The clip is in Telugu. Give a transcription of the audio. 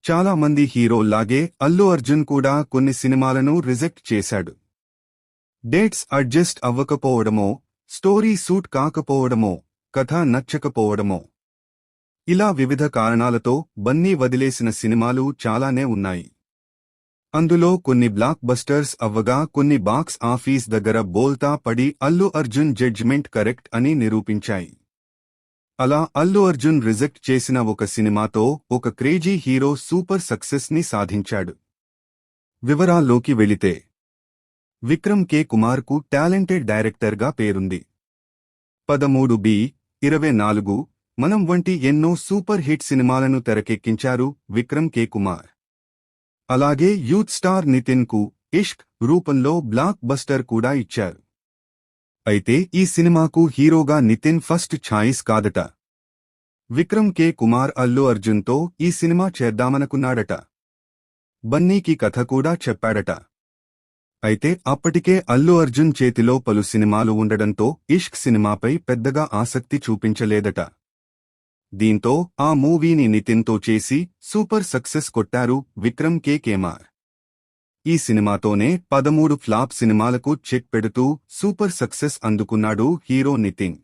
చాలా మంది హీరోల్లాగే అల్లు అర్జున్ కూడా కొన్ని సినిమాలను రిజెక్ట్ చేశాడు. డేట్స్ అడ్జస్ట్ అవ్వకపోవడమో, స్టోరీ సూట్ కాకపోవడమో, కథ నచ్చకపోవడమో, ఇలా వివిధ కారణాలతో బన్నీ వదిలేసిన సినిమాలు చాలానే ఉన్నాయి. అందులో కొన్ని బ్లాక్ బస్టర్స్ అవ్వగా కొన్ని బాక్స్ ఆఫీస్ దగ్గర బోల్తా పడి అల్లు అర్జున్ జడ్జిమెంట్ కరెక్ట్ అని నిరూపించాయి. అలా అల్లు అర్జున్ రిజెక్ట్ చేసిన ఒక సినిమాతో ఒక క్రేజీ హీరో సూపర్ సక్సెస్ ని సాధించాడు. వివరాల్లోకి వెళితే విక్రమ్ కే కుమార్ కు టాలెంటెడ్ డైరెక్టర్గా పేరుంది. 13 24 మనం వంటి ఎన్నో సూపర్ హిట్ సినిమాలను తెరకెక్కించారు విక్రమ్ కే కుమార్. అలాగే యూత్ స్టార్ నితిన్ కు ఇష్క్ రూపంలో బ్లాక్ బస్టర్ కూడా ఇచ్చారు. అయితే ఈ సినిమాకు హీరోగా నితిన్ ఫస్ట్ ఛాయిస్ కాదట. విక్రమ్ కే కుమార్ అల్లు అర్జున్తో ఈ సినిమా చేద్దామనుకున్నాడట. బన్నీకి కథ కూడా చెప్పాడట. అయితే అప్పటికే అల్లు అర్జున్ చేతిలో పలు సినిమాలు ఉండడంతో ఇష్క్ సినిమాపై పెద్దగా ఆసక్తి చూపించలేదట. దీంతో ఆ మూవీని నితిన్తో చేసి సూపర్ సక్సెస్ కొట్టారు విక్రమ్ కే కుమార్. ఈ సినిమాతోనే 13 ఫ్లాప్ సినిమాలకు చెక్ పెడుతూ సూపర్ సక్సెస్ అందుకున్నాడు హీరో నితిన్.